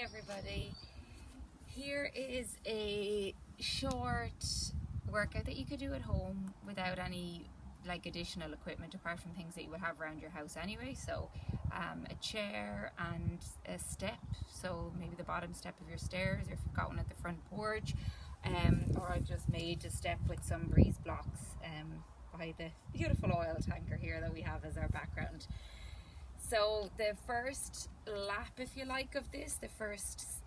everybody. Here is a short workout that you could do at home without any additional equipment apart from things that you would have around your house anyway. So a chair and a step, so maybe the bottom step of your stairs, or if you've got one at the front porch, or I've just made a step with some breeze blocks by the beautiful oil tanker here that we have as our background. So the first lap, if you like, of this, the first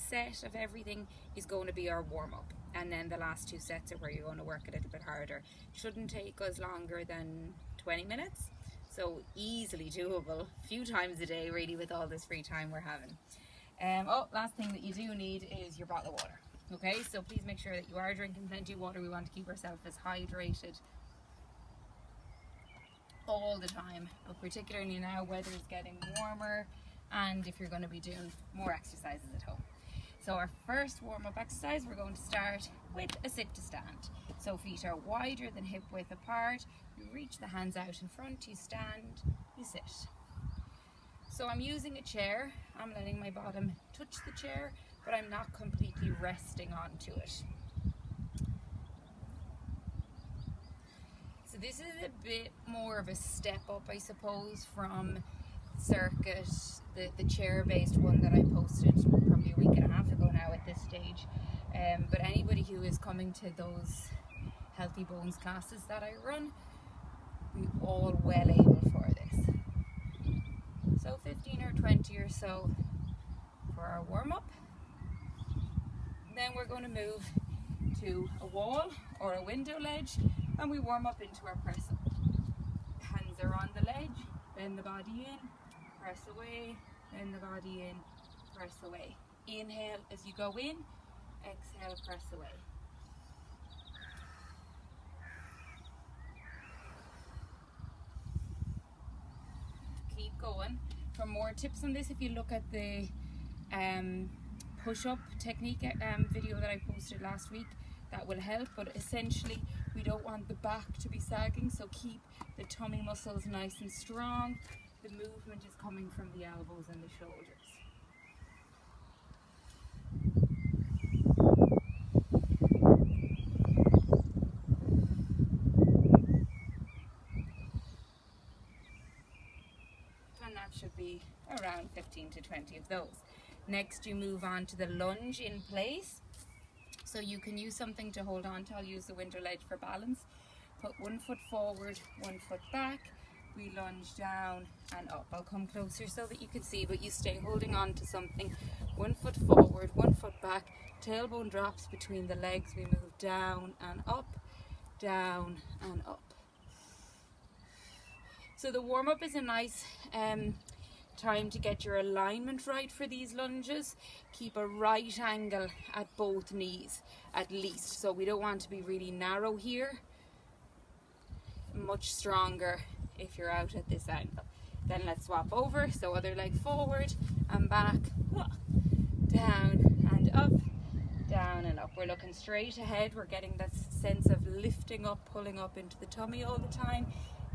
set of everything is going to be our warm-up, and then the last two sets are where you're going to work a little bit harder. Shouldn't take us longer than 20 minutes, so easily doable a few times a day really with all this free time we're having. Last thing that you do need is your bottle of water. Okay, so please make sure that you are drinking plenty of water. We want to keep ourselves as hydrated all the time, but particularly now weather is getting warmer and if you're going to be doing more exercises at home. So our first warm-up exercise, we're going to start with a sit to stand. So feet are wider than hip width apart, you reach the hands out in front, you stand, you sit. So I'm using a chair, I'm letting my bottom touch the chair, but I'm not completely resting onto it. So this is a bit more of a step up, I suppose, from Circuit, the chair-based one that I posted probably a week and a half ago now at this stage. But anybody who is coming to those Healthy Bones classes that I run, we're all well able for this. So 15 or 20 or so for our warm-up. Then we're going to move to a wall or a window ledge, and we warm up into our press up. Hands are on the ledge, bend the body in, press away, bend the body in, press away. Inhale as you go in, exhale, press away. Keep going. For more tips on this, if you look at the push-up technique video that I posted last week, that will help. But essentially we don't want the back to be sagging, so keep the tummy muscles nice and strong. The movement is coming from the elbows and the shoulders. And that should be around 15 to 20 of those. Next you move on to the lunge in place. So you can use something to hold on to. I'll use the window ledge for balance. Put one foot forward, one foot back. We lunge down and up. I'll come closer so that you can see, but you stay holding on to something. 1 foot forward, 1 foot back. Tailbone drops between the legs. We move down and up, down and up. So the warm-up is a nice time to get your alignment right for these lunges. Keep a right angle at both knees at least. So we don't want to be really narrow here. Much stronger if you're out at this angle. Then let's swap over. So other leg forward and back, down and up, down and up. We're looking straight ahead. We're getting that sense of lifting up, pulling up into the tummy all the time.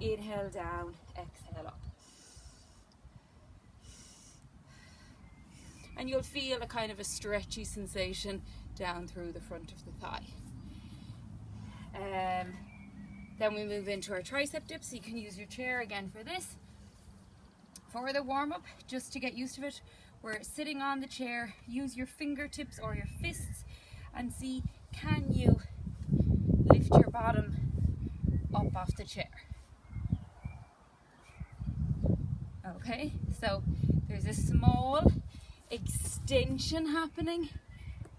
Inhale down, exhale up. And you'll feel a kind of a stretchy sensation down through the front of the thigh. Then we move into our tricep dips. So you can use your chair again for this. For the warm-up, just to get used to it, we're sitting on the chair. Use your fingertips or your fists and see, can you lift your bottom up off the chair? Okay, so there's a small extension happening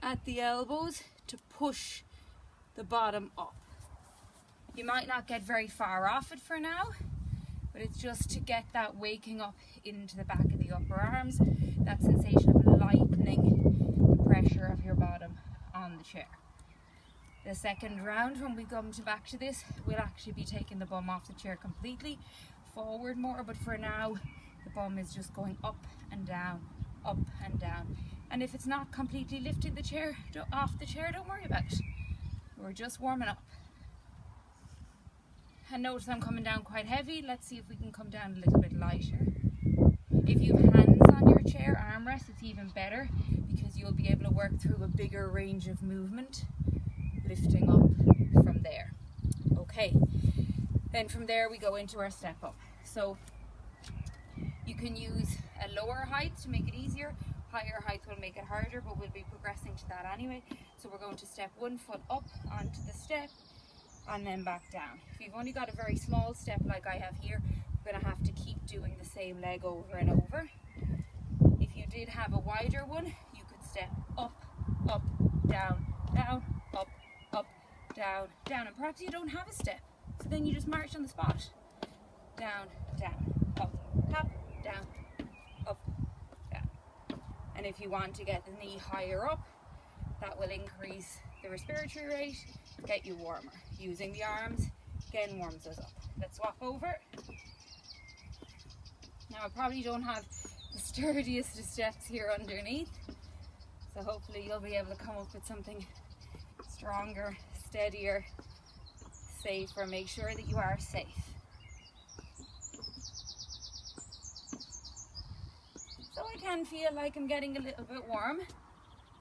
at the elbows to push the bottom up. You might not get very far off it for now, but it's just to get that waking up into the back of the upper arms, that sensation of lightening the pressure of your bottom on the chair. The second round, when we come back to this, we'll actually be taking the bum off the chair completely, forward more, but for now the bum is just going up and down, up and down. And if it's not completely lifting the chair off the chair, don't worry about it. We're just warming up. And notice I'm coming down quite heavy. Let's see if we can come down a little bit lighter. If you have hands on your chair, armrests, even better, because you'll be able to work through a bigger range of movement, lifting up from there. Okay, then from there we go into our step up. So you can use a lower height to make it easier. Higher height will make it harder, but we'll be progressing to that anyway. So we're going to step 1 foot up onto the step and then back down. If you've only got a very small step like I have here, we're going to have to keep doing the same leg over and over. If you did have a wider one, you could step up, up, down, down, up, up, down, down. And perhaps you don't have a step, so then you just march on the spot. Down, down, up, tap, down, up, down. And if you want to get the knee higher up, that will increase the respiratory rate, get you warmer. Using the arms, again, warms us up. Let's swap over. Now I probably don't have the sturdiest of steps here underneath, so hopefully you'll be able to come up with something stronger, steadier, safer. Make sure that you are safe. So I can feel like I'm getting a little bit warm.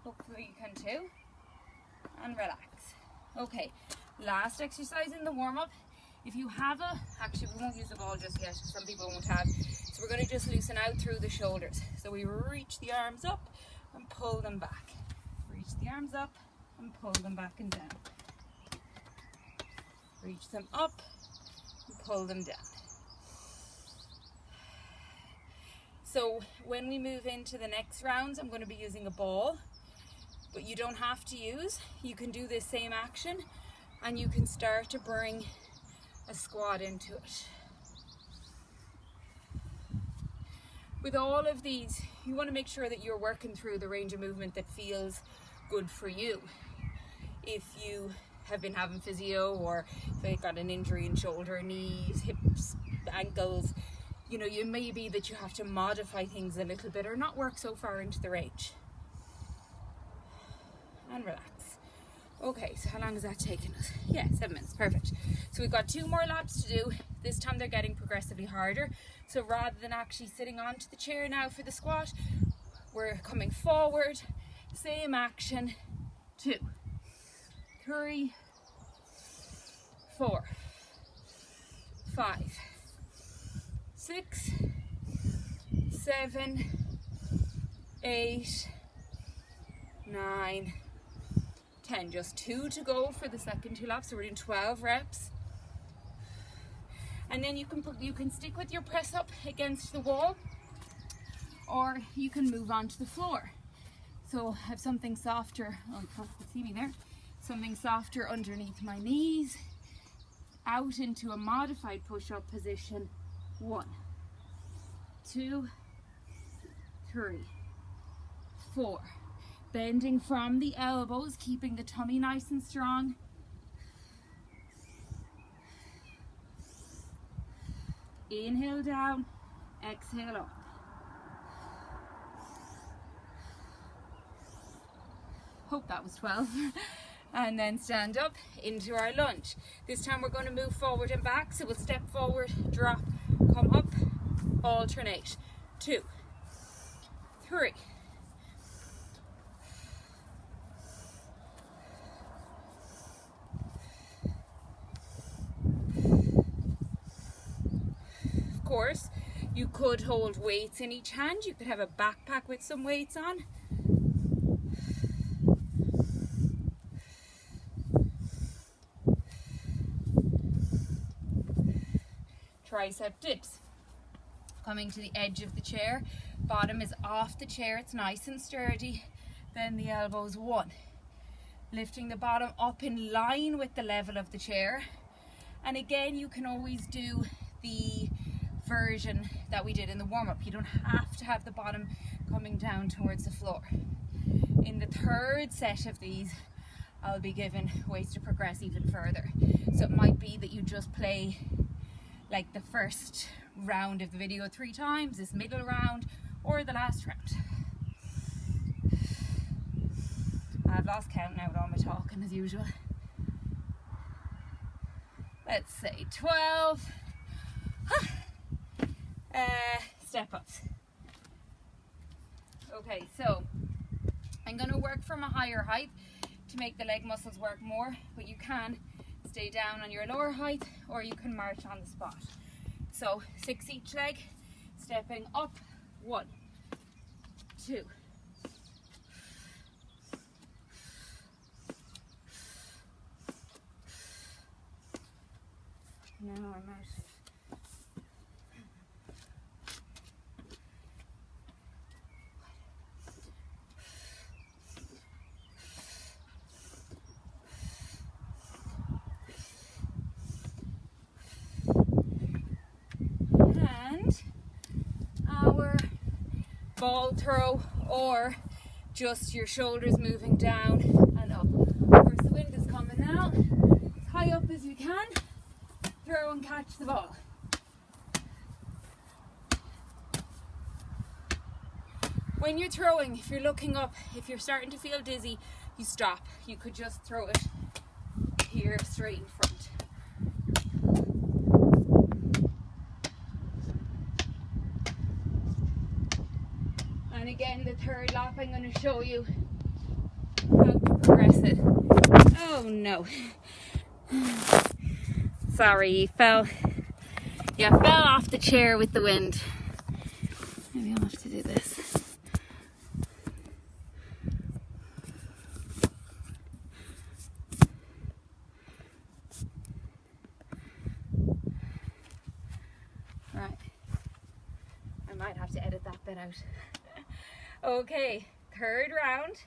Hopefully you can too. And relax. Okay, last exercise in the warm-up. If you have actually we won't use the ball just yet, some people won't have. So we're going to just loosen out through the shoulders. So we reach the arms up and pull them back. Reach the arms up and pull them back and down. Reach them up and pull them down. So when we move into the next rounds, I'm going to be using a ball, but you don't have to use. You can do this same action and you can start to bring a squat into it. With all of these, you want to make sure that you're working through the range of movement that feels good for you. If you have been having physio, or if you've got an injury in shoulder, knees, hips, ankles, you know, it may be that you have to modify things a little bit or not work so far into the range. And relax. Okay, so how long is that taking us? Yeah, 7 minutes, perfect. So we've got 2 more laps to do. This time they're getting progressively harder. So rather than actually sitting onto the chair now for the squat, we're coming forward, same action, 2, 3, 4, 5, 6, 7, 8, 9, 10. Just 2 to go for the second 2 laps. So we're doing 12 reps. And then you can stick with your press up against the wall, or you can move on to the floor. So I have something softer, oh you can't see me there, something softer underneath my knees, out into a modified push-up position. 1, 2, 3, 4. Bending from the elbows, keeping the tummy nice and strong. Inhale down, exhale up. Hope that was 12. And then stand up into our lunge. This time we're going to move forward and back. So we'll step forward, drop, come up, alternate. 2, 3, 4. Of course, you could hold weights in each hand. You could have a backpack with some weights on. Tricep dips. Coming to the edge of the chair, bottom is off the chair, it's nice and sturdy. Then the elbows. 1. Lifting the bottom up in line with the level of the chair. And again, you can always do the version that we did in the warm-up. You don't have to have the bottom coming down towards the floor. In the 3rd set of these, I'll be given ways to progress even further. So it might be that you just play like the first round of the video 3 times, this middle round, or the last round. I've lost count now with all my talking as usual. Let's say 12 step ups. Okay, so I'm going to work from a higher height to make the leg muscles work more, but you can stay down on your lower height or you can march on the spot. So 6 each leg, stepping up, 1, 2. Now I'm out. And our ball throw, or just your shoulders moving down and up. Of course, the wind is coming now. As high up as you can, throw and catch the ball. When you're throwing, if you're looking up, if you're starting to feel dizzy, you stop. You could just throw it here straight in front. And again, the third lap, I'm going to show you how to progress it. Oh no. Sorry, you fell off the chair with the wind. Maybe I'll have to do this. Right. I might have to edit that bit out. Okay, third round.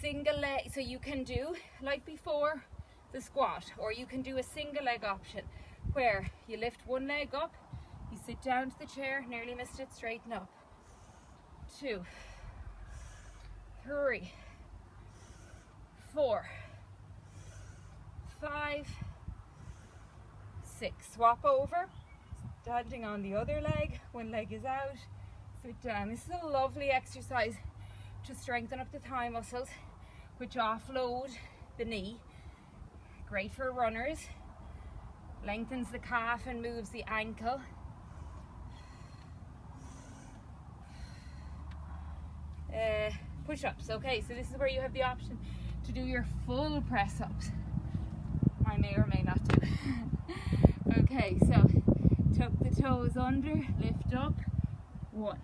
Single leg, so you can do like before the squat, or you can do a single leg option where you lift one leg up, you sit down to the chair, nearly missed it, straighten up. 2, 3, 4, 5, 6. Swap over, standing on the other leg, one leg is out, sit down. This is a lovely exercise to strengthen up the thigh muscles, which offload the knee. Great for runners. Lengthens the calf and moves the ankle. Push-ups. Okay, so this is where you have the option to do your full press-ups. I may or may not do. Okay, so tuck the toes under, lift up, 1.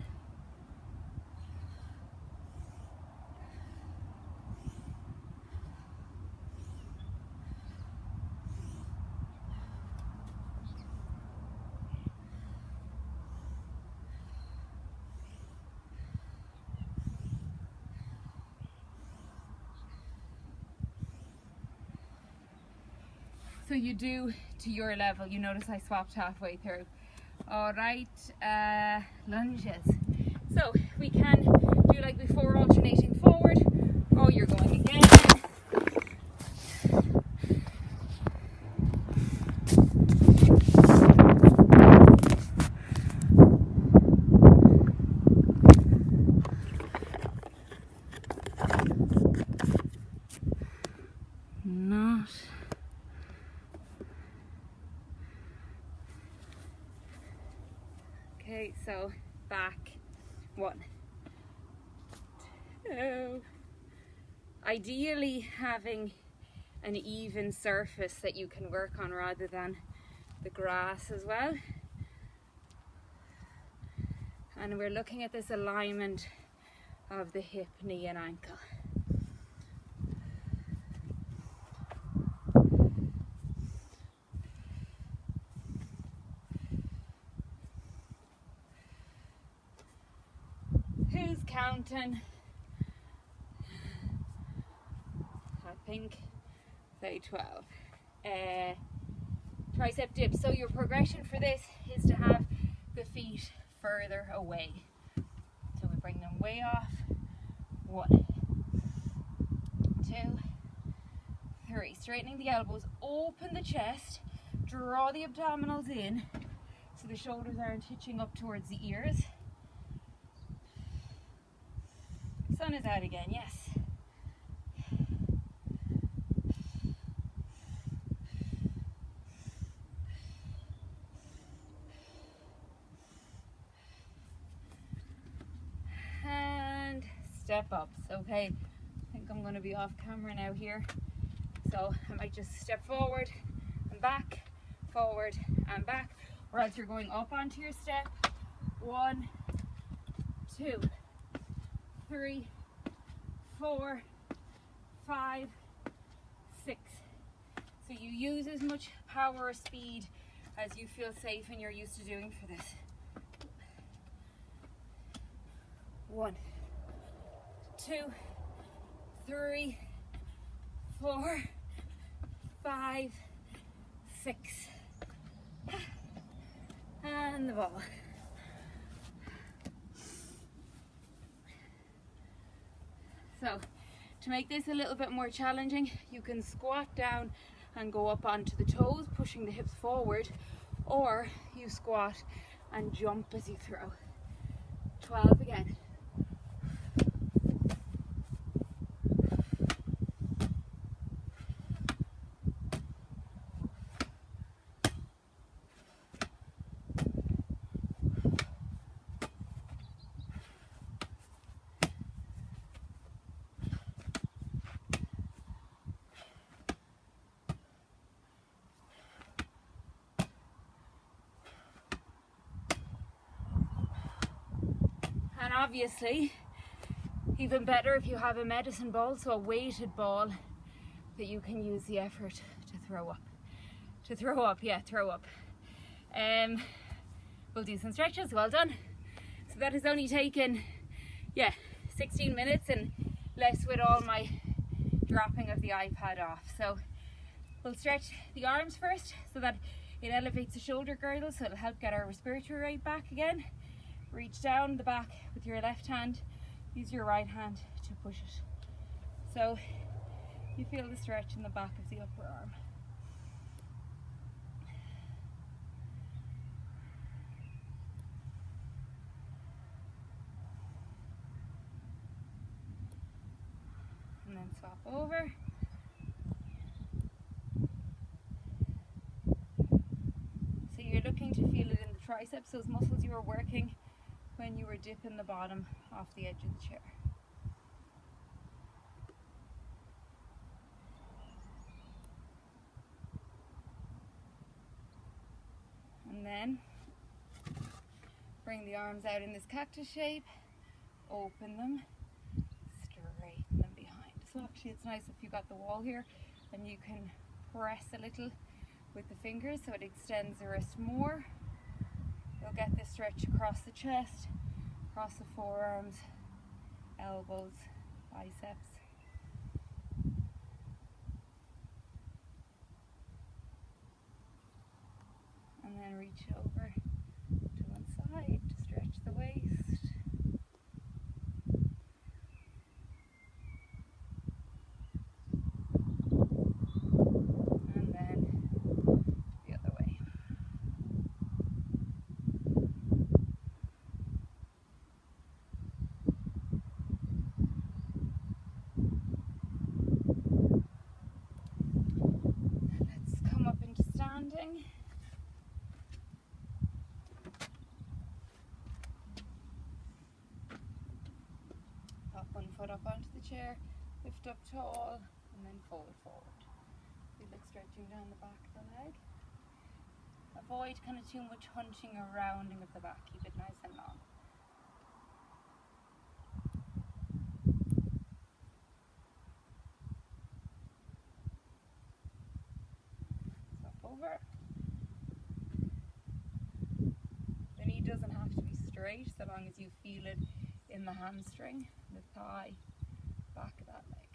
So you do to your level. You notice I swapped halfway through. All right, lunges. So we can do like before, alternating forward, or you're going again. Not. Okay, so back, 1, 2. Ideally having an even surface that you can work on rather than the grass as well. And we're looking at this alignment of the hip, knee and ankle. Who's counting? I think say 12. Tricep dips. So your progression for this is to have the feet further away. So we bring them way off. 1, 2, 3. Straightening the elbows, open the chest, draw the abdominals in so the shoulders aren't hitching up towards the ears. Sun is out again, yes. step ups. Okay, I think I'm going to be off camera now here, so I might just step forward and back, forward and back, or else you're going up onto your step. 1, 2, 3, 4, 5, 6. So you use as much power or speed as you feel safe and you're used to doing for this. 1, 2, 3, 4, 5, 6. And the ball. So to make this a little bit more challenging, you can squat down and go up onto the toes, pushing the hips forward, or you squat and jump as you throw. 12 again. And obviously, even better if you have a medicine ball, so a weighted ball that you can use the effort to throw up. Throw up. We'll do some stretches, well done. So that has only taken, 16 minutes and less with all my dropping of the iPad off. So we'll stretch the arms first so that it elevates the shoulder girdle, so it'll help get our respiratory rate back again. Reach down the back with your left hand, use your right hand to push it. So you feel the stretch in the back of the upper arm. And then swap over. So you're looking to feel it in the triceps, those muscles you were working when you were dipping the bottom off the edge of the chair. And then bring the arms out in this cactus shape, open them, straighten them behind. So actually it's nice if you got the wall here and you can press a little with the fingers so it extends the wrist more. You'll get this stretch across the chest, across the forearms, elbows, biceps. And then reach over to one side to stretch the waist. And then the other way. Let's come up into standing. One foot up onto the chair, lift up tall, and then fold forward. Feel like stretching down the back of the leg. Avoid kind of too much hunching or rounding of the back, keep it nice and long. Swap over. The knee doesn't have to be straight so long as you feel it in the hamstring, the thigh, back of that leg.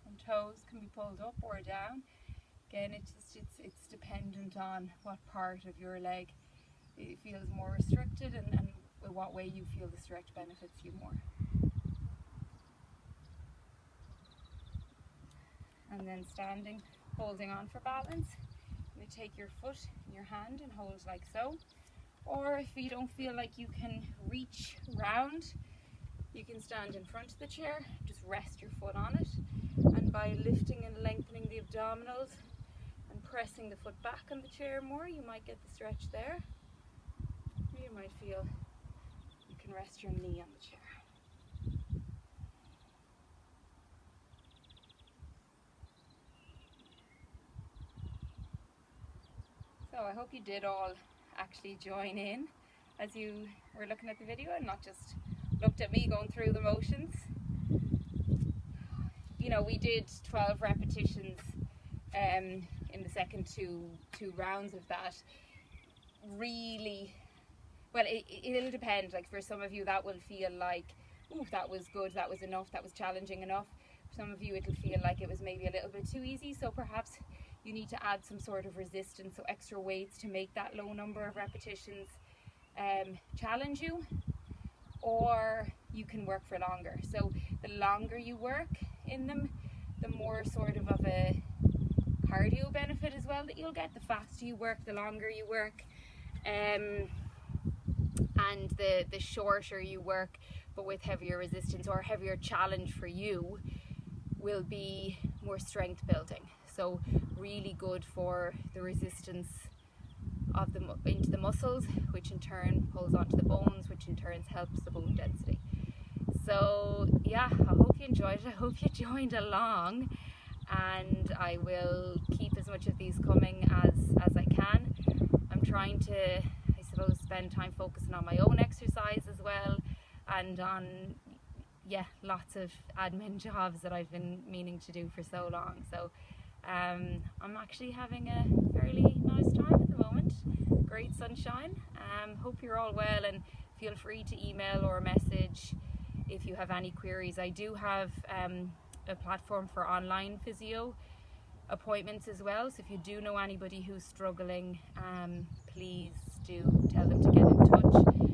And toes can be pulled up or down. Again, it's dependent on what part of your leg it feels more restricted and what way you feel the stretch benefits you more. And then standing, holding on for balance. You take your foot in your hand and hold like so. Or if you don't feel like you can reach round, you can stand in front of the chair, just rest your foot on it, and by lifting and lengthening the abdominals and pressing the foot back on the chair more, you might get the stretch there. You might feel you can rest your knee on the chair. So I hope you did all actually join in as you were looking at the video and not just looked at me going through the motions. You know, we did 12 repetitions in the second two rounds of that. Really, well, it'll depend. Like for some of you that will feel like, ooh, that was good, that was enough, that was challenging enough. For some of you it'll feel like it was maybe a little bit too easy, so perhaps you need to add some sort of resistance, so extra weights to make that low number of repetitions challenge you, or you can work for longer. So the longer you work in them, the more sort of a cardio benefit as well that you'll get. The faster you work, the longer you work, and the shorter you work but with heavier resistance or heavier challenge for you will be more strength building. So really good for the resistance of into the muscles, which in turn pulls onto the bones, which in turn helps the bone density. So yeah, I hope you enjoyed it. I hope you joined along, and I will keep as much of these coming as I can. I'm trying to, I suppose, spend time focusing on my own exercise as well, and on lots of admin jobs that I've been meaning to do for so long. So I'm actually having a fairly nice time at the moment. Great sunshine. Hope you're all well, and feel free to email or message if you have any queries. I do have a platform for online physio appointments as well, so if you do know anybody who's struggling, please do tell them to get in touch.